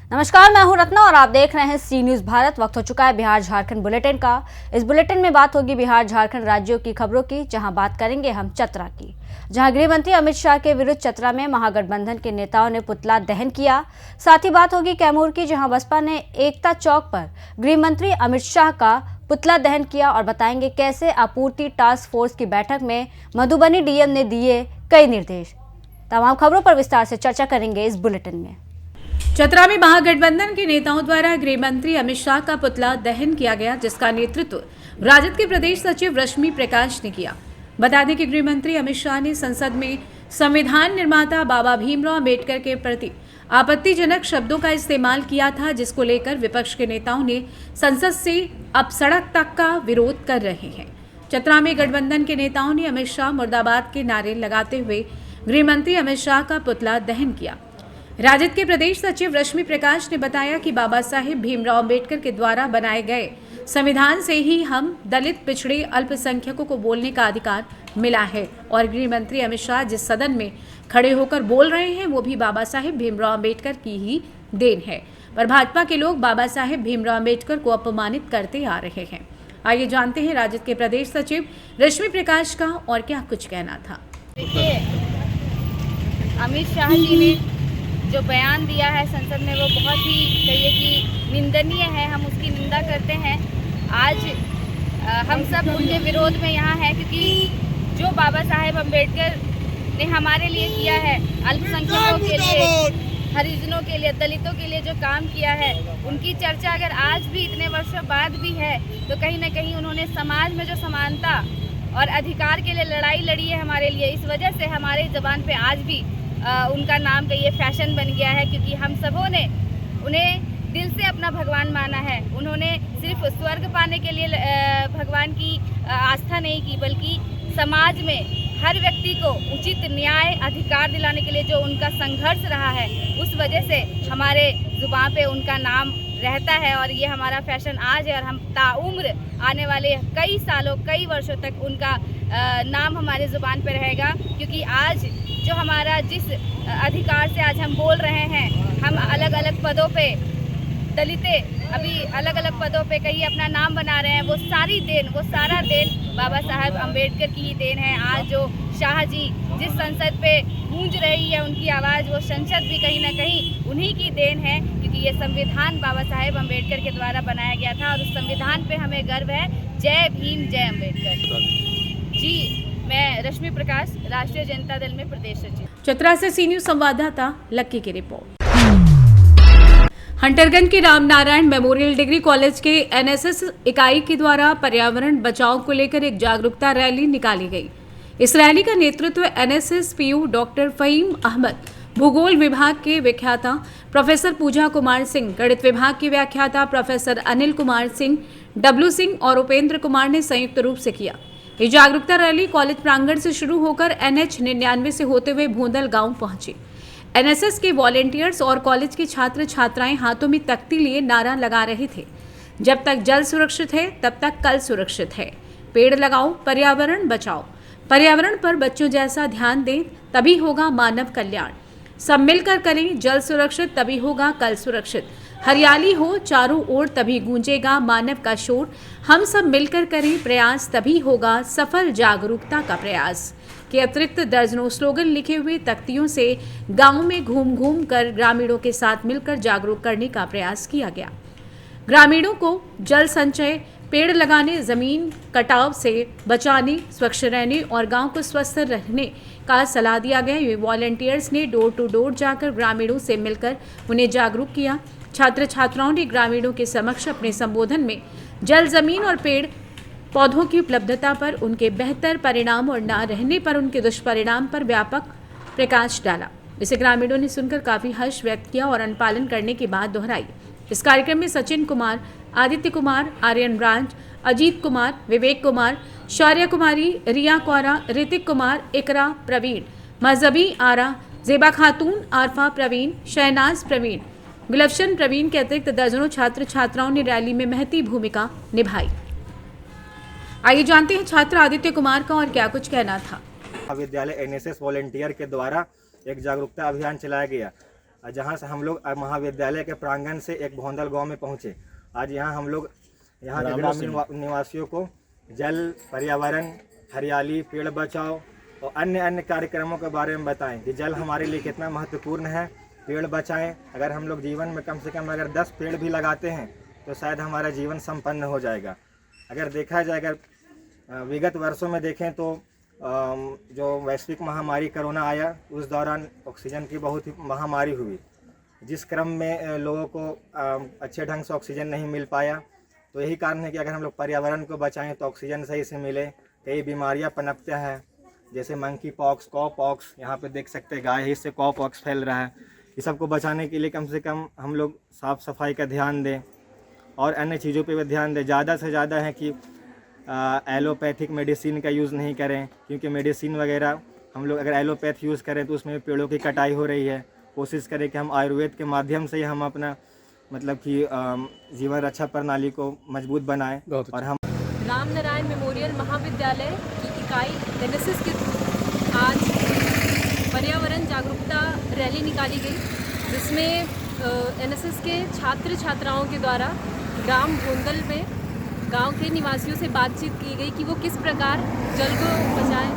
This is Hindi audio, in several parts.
नमस्कार, मैं हूं रत्ना और आप देख रहे हैं सी न्यूज भारत। वक्त हो चुका है बिहार झारखंड बुलेटिन का। इस बुलेटिन में बात होगी बिहार झारखंड राज्यों की खबरों की, जहां बात करेंगे हम चतरा की, जहां गृह मंत्री अमित शाह के विरुद्ध चतरा में महागठबंधन के नेताओं ने पुतला दहन किया। साथ ही बात होगी कैमूर की, जहां बसपा ने एकता चौक पर गृह मंत्री अमित शाह का पुतला दहन किया और बताएंगे कैसे आपूर्ति टास्क फोर्स की बैठक में मधुबनी डीएम ने दिए कई निर्देश। तमाम खबरों पर विस्तार से चर्चा करेंगे इस बुलेटिन में। चतरा में महागठबंधन के नेताओं द्वारा गृह मंत्री अमित शाह का पुतला दहन किया गया, जिसका नेतृत्व राजद के प्रदेश सचिव रश्मि प्रकाश ने किया। बता दें कि गृह मंत्री अमित शाह ने संसद में संविधान निर्माता बाबा भीमराव अंबेडकर के प्रति आपत्तिजनक शब्दों का इस्तेमाल किया था, जिसको लेकर विपक्ष के नेताओं ने संसद से अब सड़क तक का विरोध कर रहे हैं। चतरा में गठबंधन के नेताओं ने अमित शाह मुर्दाबाद के नारे लगाते हुए गृह मंत्री अमित शाह का पुतला दहन किया। राजद के प्रदेश सचिव रश्मि प्रकाश ने बताया कि बाबा साहेब भीमराव अंबेडकर के द्वारा बनाए गए संविधान से ही हम दलित, पिछड़े, अल्पसंख्यकों को बोलने का अधिकार मिला है और गृह मंत्री अमित शाह जिस सदन में खड़े होकर बोल रहे हैं वो भी बाबा साहेब भीमराव अंबेडकर की ही देन है। पर भाजपा के लोग बाबा साहेब भीमराव अंबेडकर को अपमानित करते आ रहे हैं। आइए जानते हैं राजद के प्रदेश सचिव रश्मि प्रकाश का और क्या कुछ कहना था। देखिए, अमित शाह जी ने जो बयान दिया है संसद में वो बहुत ही कहिए कि निंदनीय है। हम उसकी निंदा करते हैं। आज हम सब उनके विरोध में यहाँ हैं क्योंकि जो बाबा साहेब अम्बेडकर ने हमारे लिए किया है, अल्पसंख्यकों के लिए, हरिजनों के लिए, दलितों के लिए जो काम किया है, उनकी चर्चा अगर आज भी इतने वर्षों बाद भी है तो कहीं ना कहीं उन्होंने समाज में जो समानता और अधिकार के लिए लड़ाई लड़ी है हमारे लिए, इस वजह से हमारे ज़बान पे आज भी उनका नाम का ये फैशन बन गया है क्योंकि हम सबों ने उन्हें दिल से अपना भगवान माना है। उन्होंने सिर्फ स्वर्ग पाने के लिए भगवान की आस्था नहीं की, बल्कि समाज में हर व्यक्ति को उचित न्याय, अधिकार दिलाने के लिए जो उनका संघर्ष रहा है, उस वजह से हमारे जुबान पे उनका नाम रहता है और ये हमारा फैशन आज है और हम ताउम्र आने वाले कई सालों, कई वर्षों तक उनका नाम हमारे ज़ुबान पे रहेगा क्योंकि आज जो हमारा जिस अधिकार से आज हम बोल रहे हैं, हम अलग अलग पदों पे दलिते अभी अलग अलग पदों पे कहीं अपना नाम बना रहे हैं, वो सारा देन बाबा साहेब अम्बेडकर की ही देन है। आज जो शाह जी जिस संसद पे गूंज रही है उनकी आवाज़, वो संसद भी कहीं ना कहीं उन्हीं की देन है क्योंकि ये संविधान बाबा साहेब अम्बेडकर के द्वारा बनाया गया था और उस संविधान पे हमें गर्व है। जय भीम, जय अम्बेडकर जी। मैं रश्मि प्रकाश, राष्ट्रीय जनता दल में प्रदेश सचिव। चतरा से सी न्यूज संवाददाता लक्की की रिपोर्ट। हंटरगंज के रामनारायण मेमोरियल डिग्री कॉलेज के एनएसएस इकाई के द्वारा पर्यावरण बचाव को लेकर एक जागरूकता रैली निकाली गई। इस रैली का नेतृत्व NSS PU doctor Fahim Ahmed, भूगोल विभाग के व्याख्याता प्रोफेसर पूजा कुमार सिंह, गणित विभाग के व्याख्याता प्रोफेसर अनिल कुमार सिंह, डब्लू सिंह और उपेंद्र कुमार ने संयुक्त रूप से किया। ये जागरूकता रैली कॉलेज प्रांगण से शुरू होकर NH 99 से होते हुए भूंदल गांव पहुंची। एनएसएस के वॉलेंटियर्स और कॉलेज के छात्र छात्राएं हाथों में तख्ती लिए नारा लगा रहे थे, जब तक जल सुरक्षित है तब तक कल सुरक्षित है। पेड़ लगाओ, पर्यावरण बचाओ। पर्यावरण पर बच्चों जैसा ध्यान दें तभी होगा मानव कल्याण। सब मिलकर करें जल सुरक्षित तभी होगा कल सुरक्षित। हरियाली हो चारों ओर तभी गूंजेगा मानव का शोर। हम सब मिलकर करें प्रयास तभी होगा सफल जागरूकता का प्रयास के अतिरिक्त दर्जनों स्लोगन लिखे हुए तख्तियों से गांव में घूम घूम कर ग्रामीणों के साथ मिलकर जागरूक करने का प्रयास किया गया। ग्रामीणों को जल संचय, पेड़ लगाने, जमीन कटाव से बचाने, स्वच्छ रहने और गांव को स्वस्थ रहने का सलाह दिया गया। ये वॉलंटियर्स ने डोर टू डोर जाकर ग्रामीणों से मिलकर उन्हें जागरूक किया। छात्र छात्राओं ने ग्रामीणों के समक्ष अपने संबोधन में जल, जमीन और पेड़ पौधों की उपलब्धता पर, उनके बेहतर परिणाम और न रहने पर उनके दुष्परिणाम पर व्यापक प्रकाश डाला। इसे ग्रामीणों ने सुनकर काफी हर्ष व्यक्त किया और अनुपालन करने की बात दोहराई। इस कार्यक्रम में सचिन कुमार, आदित्य कुमार, आर्यन ब्रांच, अजीत कुमार, विवेक कुमार, शौर्य कुमारी, रिया कौरा, ऋतिक कुमार, इकरा प्रवीण, मजहबी आरा, जेबा खातून, आरफा प्रवीण, शहनाज प्रवीण, गुलफशन प्रवीण के अतिरिक्त दर्जनों छात्र छात्राओं ने रैली में महती भूमिका निभाई। आइए जानते हैं छात्र आदित्य कुमार का और क्या कुछ कहना था। महाविद्यालय एनएसएस वॉलेंटियर के द्वारा एक जागरूकता अभियान चलाया गया, जहां से हम लोग महाविद्यालय के प्रांगण से एक भोंदल गांव में पहुंचे। आज यहाँ हम लोग यहाँ के ग्रामीण निवासियों को जल, पर्यावरण, हरियाली, पेड़ बचाओ और अन्य कार्यक्रमों के बारे में बताएं कि जल हमारे लिए कितना महत्वपूर्ण है। पेड़ बचाएं। अगर हम लोग जीवन में कम से कम अगर 10 पेड़ भी लगाते हैं तो शायद हमारा जीवन संपन्न हो जाएगा। अगर देखा जाए, अगर विगत वर्षों में देखें तो जो वैश्विक महामारी कोरोना आया, उस दौरान ऑक्सीजन की बहुत ही महामारी हुई, जिस क्रम में लोगों को अच्छे ढंग से ऑक्सीजन नहीं मिल पाया। तो यही कारण है कि अगर हम लोग पर्यावरण को बचाएं तो ऑक्सीजन सही से मिले। कई बीमारियां पनपते हैं, जैसे मंकी पॉक्स, कॉ पॉक्स, यहाँ पे देख सकते हैं गाय है, इससे कॉ पॉक्स फैल रहा है। ये सबको बचाने के लिए कम से कम हम लोग साफ़ सफाई का ध्यान दें और अन्य चीज़ों पे भी ध्यान दें। ज़्यादा से ज़्यादा है कि एलोपैथिक मेडिसिन का यूज़ नहीं करें, क्योंकि मेडिसिन वगैरह हम लोग अगर एलोपैथ यूज़ करें तो उसमें पेड़ों की कटाई हो रही है। कोशिश करें कि हम आयुर्वेद के माध्यम से ही हम अपना मतलब कि जीवन रक्षा प्रणाली को मजबूत बनाएं। और हम रामनारायण मेमोरियल महाविद्यालय की इकाई एनएसएस के थ्रू आज पर्यावरण जागरूकता रैली निकाली गई, जिसमें एनएसएस के छात्र छात्राओं के द्वारा ग्राम भोंदल में गांव के निवासियों से बातचीत की गई कि वो किस प्रकार जल को बचाएं,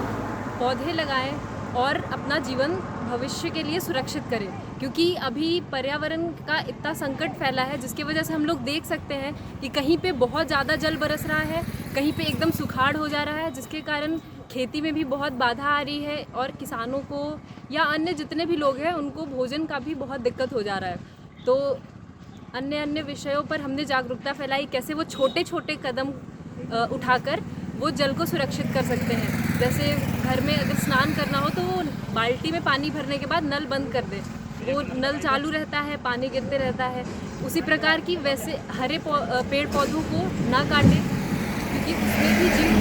पौधे लगाएं और अपना जीवन भविष्य के लिए सुरक्षित करें। क्योंकि अभी पर्यावरण का इतना संकट फैला है, जिसकी वजह से हम लोग देख सकते हैं कि कहीं पे बहुत ज़्यादा जल बरस रहा है, कहीं पे एकदम सुखाड़ हो जा रहा है, जिसके कारण खेती में भी बहुत बाधा आ रही है और किसानों को या अन्य जितने भी लोग हैं उनको भोजन का भी बहुत दिक्कत हो जा रहा है। तो अन्य विषयों पर हमने जागरूकता फैलाई, कैसे वो छोटे छोटे कदम उठाकर वो जल को सुरक्षित कर सकते हैं। जैसे घर में अगर स्नान करना हो तो वो बाल्टी में पानी भरने के बाद नल बंद कर दे, वो नल चालू रहता है, पानी गिरते रहता है। उसी प्रकार की वैसे हरे पेड़ पौधों को ना काटें, क्योंकि उसमें भी जीव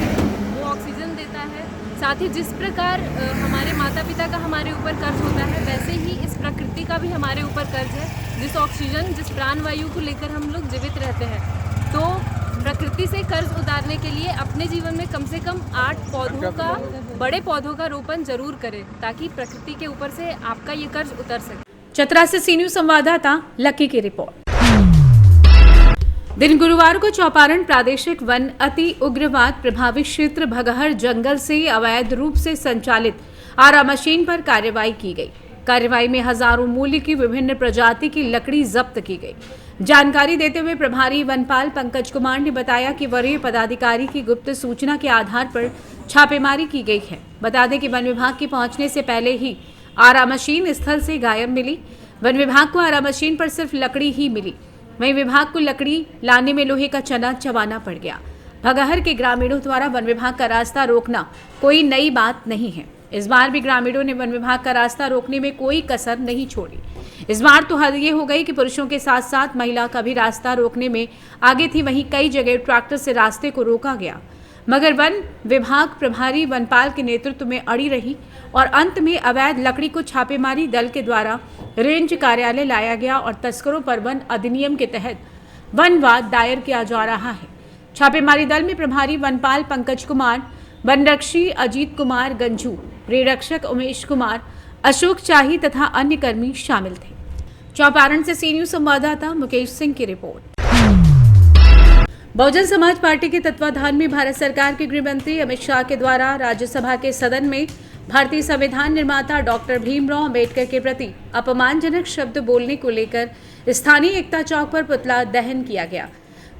वो ऑक्सीजन देता है। साथ ही जिस प्रकार हमारे माता पिता का हमारे ऊपर कर्ज होता है, वैसे ही इस प्रकृति का भी हमारे ऊपर कर्ज है। जिस ऑक्सीजन, जिस प्राणवायु को लेकर हम लोग जीवित रहते हैं, तो प्रकृति से कर्ज उतारने के लिए अपने जीवन में कम से कम 8 पौधों का, बड़े पौधों का रोपण जरूर करें, ताकि प्रकृति के ऊपर से आपका ये कर्ज उतर सके। चतरा से सी न्यूज संवाददाता लकी की रिपोर्ट। दिन गुरुवार को चौपारण प्रादेशिक वन अति उग्रवाद प्रभावित क्षेत्र भगहर जंगल से अवैध रूप से संचालित आरा मशीन पर कार्रवाई की गई। कार्रवाई में हजारों मूल्य की विभिन्न प्रजाति की लकड़ी जब्त की गई। जानकारी देते हुए प्रभारी वनपाल पंकज कुमार ने बताया कि वरीय पदाधिकारी की गुप्त सूचना के आधार पर छापेमारी की गई है। बता दें कि वन विभाग के पहुंचने से पहले ही आरा मशीन स्थल से गायब मिली। वन विभाग को आरा मशीन पर सिर्फ लकड़ी ही मिली, वहीं विभाग को लकड़ी लाने में लोहे का चना चबाना पड़ गया। भगहर के ग्रामीणों द्वारा वन विभाग का रास्ता रोकना कोई नई बात नहीं है। इस बार भी ग्रामीणों ने वन विभाग का रास्ता रोकने में कोई कसर नहीं छोड़ी। इस बार तो हद ये हो गई कि पुरुषों के साथ साथ महिला का भी रास्ता रोकने में आगे थी। वहीं कई जगह ट्रैक्टर से रास्ते को रोका गया, मगर वन विभाग प्रभारी वनपाल के नेतृत्व में अड़ी रही और अंत में अवैध लकड़ी को छापेमारी दल के द्वारा रेंज कार्यालय लाया गया और तस्करों पर वन अधिनियम के तहत वनवाद दायर किया जा रहा है। छापेमारी दल में प्रभारी वनपाल पंकज कुमार, वनरक्षी अजीत कुमार गंजू, रेरक्षक उमेश कुमार, अशोक चाही तथा अन्य कर्मी शामिल थे। चौपारण से सी न्यूज संवाददाता मुकेश सिंह की रिपोर्ट। बहुजन समाज पार्टी के तत्वाधान में भारत सरकार के गृह मंत्री अमित शाह के द्वारा राज्यसभा के सदन में भारतीय संविधान निर्माता डॉक्टर भीमराव अंबेडकर के प्रति अपमानजनक शब्द बोलने को लेकर स्थानीय एकता चौक पर पुतला दहन किया गया।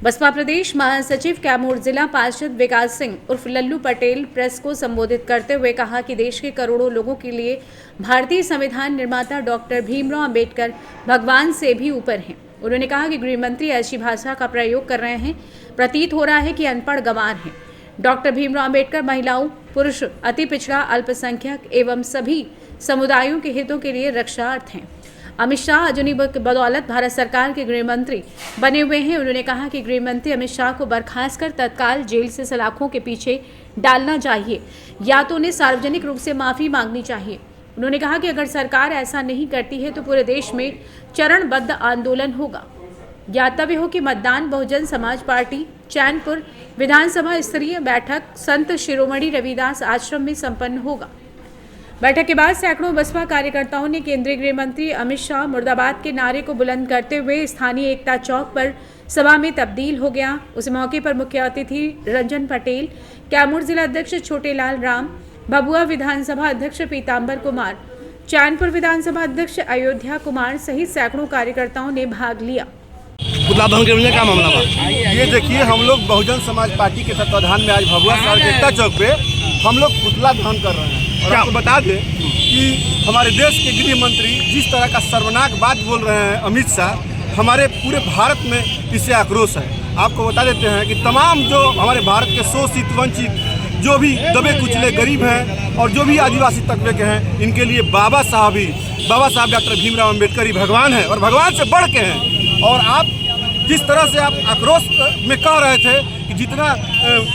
बसपा प्रदेश महासचिव कैमूर जिला पार्षद विकास सिंह उर्फ लल्लू पटेल प्रेस को संबोधित करते हुए कहा कि देश के करोड़ों लोगों के लिए भारतीय संविधान निर्माता डॉक्टर भीमराव अंबेडकर भगवान से भी ऊपर हैं। उन्होंने कहा कि गृह मंत्री ऐसी भाषा का प्रयोग कर रहे हैं, प्रतीत हो रहा है कि अनपढ़ गंवार हैं। डॉक्टर भीमराव अंबेडकर महिलाओं, पुरुष, अति पिछड़ा, अल्पसंख्यक एवं सभी समुदायों के हितों के लिए रक्षार्थ हैं। अमित शाह आजुनी बदौलत भारत सरकार के गृह मंत्री बने हुए हैं। उन्होंने कहा कि गृह मंत्री अमित शाह को बर्खास्त कर तत्काल जेल से सलाखों के पीछे डालना चाहिए या तो उन्हें सार्वजनिक रूप से माफी मांगनी चाहिए। उन्होंने कहा कि अगर सरकार ऐसा नहीं करती है तो पूरे देश में चरणबद्ध आंदोलन होगा। ज्ञातव्य हो कि मतदान बहुजन समाज पार्टी चैनपुर विधानसभा स्तरीय बैठक संत शिरोमणि रविदास आश्रम में संपन्न होगा। बैठक के बाद सैकड़ों बसपा कार्यकर्ताओं ने केंद्रीय गृह मंत्री अमित शाह मुर्दाबाद के नारे को बुलंद करते हुए स्थानीय एकता चौक पर सभा में तब्दील हो गया। उस मौके पर मुख्य अतिथि रंजन पटेल, कैमूर जिला अध्यक्ष छोटेलाल राम, भभुआ विधानसभा अध्यक्ष पीताम्बर कुमार, चैनपुर विधानसभा अध्यक्ष अयोध्या कुमार सहित सैकड़ों कार्यकर्ताओं ने भाग लिया। पुतला दहन करने का मामला बा ये देखिए, हम लोग बहुजन समाज पार्टी के तत्वाधान में आज भभुआ शहर के एकता चौक पे हम लोग पुतला दहन कर रहे हैं। और आपको बता दें कि हमारे देश के गृह मंत्री जिस तरह का शर्मनाक बात बोल रहे हैं अमित शाह, हमारे पूरे भारत में इससे आक्रोश है। आपको बता देते हैं कि तमाम जो हमारे भारत के शोषित वंचित जो भी दबे कुचले गरीब हैं और जो भी आदिवासी तबके के हैं, इनके लिए बाबा साहब डॉक्टर भीमराव अम्बेडकर ही भगवान है और भगवान से बढ़ के हैं। और आप जिस तरह से आप आक्रोश में कह रहे थे कि जितना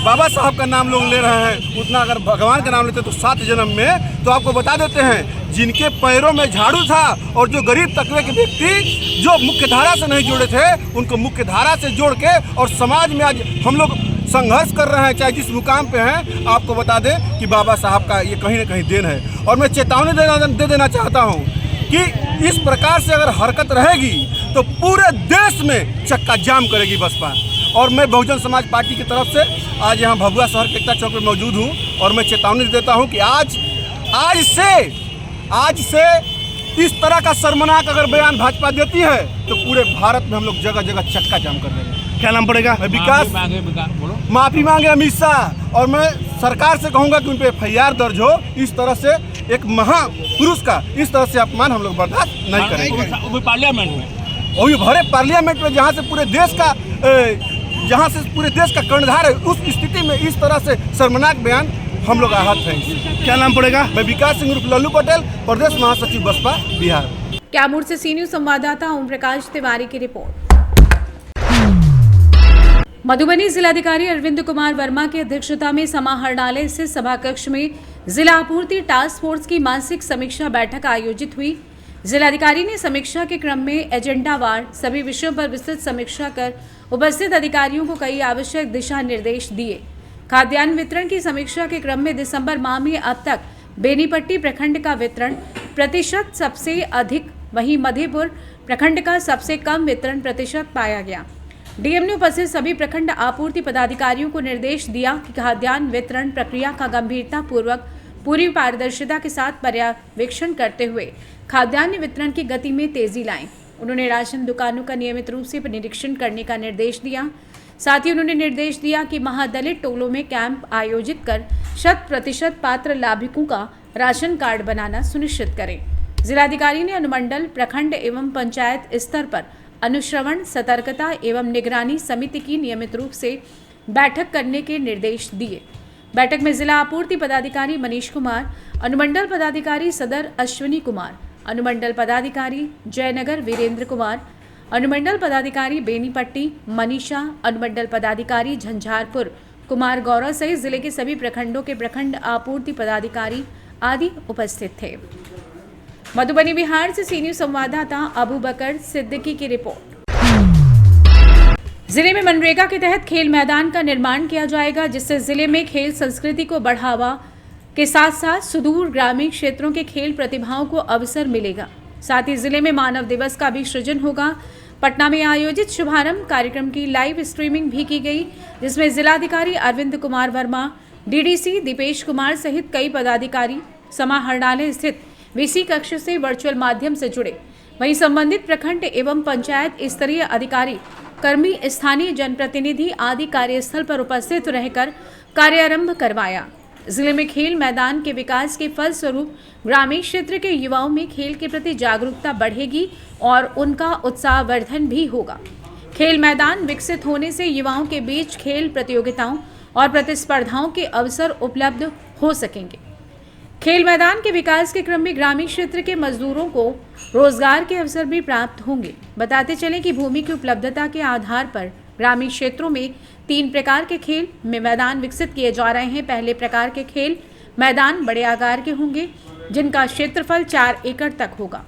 बाबा साहब का नाम लोग ले रहे हैं उतना अगर भगवान का नाम लेते तो 7 जन्म में, तो आपको बता देते हैं जिनके पैरों में झाड़ू था और जो गरीब तबके के व्यक्ति जो मुख्य धारा से नहीं जुड़े थे उनको मुख्य धारा से जोड़ के और समाज में आज हम लोग संघर्ष कर रहे हैं, चाहे जिस मुकाम पे हैं। आपको बता दें कि बाबा साहब का ये कहीं ना कहीं देन है। और मैं चेतावनी दे देना चाहता हूँ कि इस प्रकार से अगर हरकत रहेगी तो पूरे देश में चक्का जाम करेगी बसपा। और मैं बहुजन समाज पार्टी की तरफ से आज यहाँ भभुआ शहर के एकता चौक पर मौजूद हूँ और मैं चेतावनी देता हूँ कि आज से इस तरह का शर्मनाक अगर बयान भाजपा देती है तो पूरे भारत में हम लोग जगह जगह चक्का जाम कर देंगे। क्या नाम पड़ेगा? विकास माफी मांगे अमित शाह। और मैं सरकार से कहूँगा कि उन पर FIR दर्ज हो। इस तरह से एक महापुरुष का इस तरह से अपमान हम लोग बर्दाश्त नहीं करेंगे। पार्लियामेंट में वही भरे पार्लियामेंट में जहाँ से पूरे देश का कर्णधार है, उस स्थिति में इस तरह से शर्मनाक बयान हम लोग आहत हैं। क्या नाम पड़ेगा? मैं विकास सिंह उर्फ लल्लू पटेल, प्रदेश महासचिव बसपा बिहार। कैमूर से सी न्यूज संवाददाता ओम प्रकाश तिवारी की रिपोर्ट। मधुबनी जिलाधिकारी अरविंद कुमार वर्मा की अध्यक्षता में समाहरणालय स्थित सभा कक्ष में जिला आपूर्ति टास्क फोर्स की मासिक समीक्षा बैठक आयोजित हुई। जिलाधिकारी ने समीक्षा के क्रम में एजेंडावार सभी विषयों पर विस्तृत समीक्षा कर उपस्थित अधिकारियों को कई आवश्यक दिशा निर्देश दिए। खाद्यान्न वितरण की समीक्षा के क्रम में दिसंबर माह में अब तक बेनीपट्टी प्रखंड का वितरण प्रतिशत सबसे अधिक, वहीं मधेपुर प्रखंड का सबसे कम वितरण प्रतिशत पाया गया। डीएम ने उपस्थित सभी प्रखंड आपूर्ति पदाधिकारियों को निर्देश दिया कि खाद्यान्न वितरण प्रक्रिया का गंभीरता पूर्वक पूरी पारदर्शिता के साथ पर्यवेक्षण करते हुए खाद्यान्न वितरण की गति में तेजी लाएं। उन्होंने राशन दुकानों का नियमित रूप से निरीक्षण करने का निर्देश दिया। साथ ही उन्होंने निर्देश दिया कि महादलित टोलों में कैंप आयोजित कर 100% पात्र लाभुकों का राशन कार्ड बनाना सुनिश्चित करें। जिलाधिकारी ने अनुमंडल, प्रखंड एवं पंचायत स्तर पर अनुश्रवण, सतर्कता एवं निगरानी समिति की नियमित रूप से बैठक करने के निर्देश दिए। बैठक में जिला आपूर्ति पदाधिकारी मनीष कुमार, अनुमंडल पदाधिकारी सदर अश्विनी कुमार, अनुमंडल पदाधिकारी जयनगर वीरेंद्र कुमार, अनुमंडल पदाधिकारी बेनीपट्टी मनीषा, अनुमंडल पदाधिकारी झंझारपुर कुमार गौरव सहित जिले के सभी प्रखंडों के प्रखंड आपूर्ति पदाधिकारी आदि उपस्थित थे। मधुबनी बिहार से सी न्यूज संवाददाता अबू बकर सिद्दीकी की रिपोर्ट। जिले में मनरेगा के तहत खेल मैदान का निर्माण किया जाएगा, जिससे जिले में खेल संस्कृति को बढ़ावा के साथ साथ सुदूर ग्रामीण क्षेत्रों के खेल प्रतिभाओं को अवसर मिलेगा। साथ ही जिले में मानव दिवस का भी सृजन होगा। पटना में आयोजित शुभारंभ कार्यक्रम की लाइव स्ट्रीमिंग भी की गई, जिसमें जिलाधिकारी अरविंद कुमार वर्मा, डीडीसी दीपेश कुमार सहित कई पदाधिकारी समाहरणालय स्थित वीसी कक्ष से वर्चुअल माध्यम से जुड़े। वहीं संबंधित प्रखंड एवं पंचायत स्तरीय अधिकारी, कर्मी, स्थानीय जनप्रतिनिधि आदि कार्यस्थल पर उपस्थित रहकर कार्यारंभ करवाया। जिले में खेल मैदान के विकास के फलस्वरूप ग्रामीण क्षेत्र के युवाओं में खेल के प्रति जागरूकता बढ़ेगी और उनका उत्साहवर्धन भी होगा। खेल मैदान विकसित होने से युवाओं के बीच खेल प्रतियोगिताओं और प्रतिस्पर्धाओं के अवसर उपलब्ध हो सकेंगे। खेल मैदान के विकास के क्रम में ग्रामीण क्षेत्र के मजदूरों को रोजगार के अवसर भी प्राप्त होंगे। बताते चलें कि भूमि की उपलब्धता के आधार पर ग्रामीण क्षेत्रों में 3 प्रकार के खेल में मैदान विकसित किए जा रहे हैं। पहले प्रकार के खेल मैदान बड़े आकार के होंगे, जिनका क्षेत्रफल 4 एकड़ तक होगा।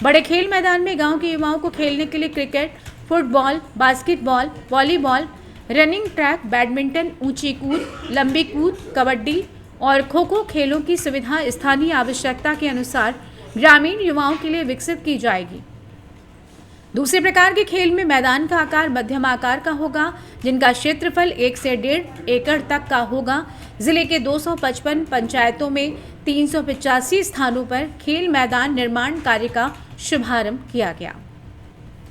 बड़े खेल मैदान में गांव के युवाओं को खेलने के लिए cricket, football, basketball, volleyball, running track, badminton, ऊंची कूद, लंबी कूद, कबड्डी और खो खो खेलों की सुविधा स्थानीय आवश्यकता के अनुसार ग्रामीण युवाओं के लिए विकसित की जाएगी। दूसरे प्रकार के खेल में मैदान का आकार मध्यम आकार का होगा, जिनका क्षेत्रफल 1 से 1.5 एकड़ तक का होगा। जिले के 255 पंचायतों में 385 स्थानों पर खेल मैदान निर्माण कार्य का शुभारंभ किया गया।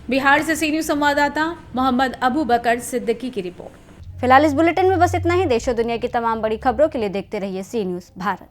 बिहार से सी न्यूज़ संवाददाता मोहम्मद अबू बकर सिद्दीकी की रिपोर्ट। फिलहाल इस बुलेटिन में बस इतना ही। देश और दुनिया की तमाम बड़ी खबरों के लिए देखते रहिए सी न्यूज़ भारत।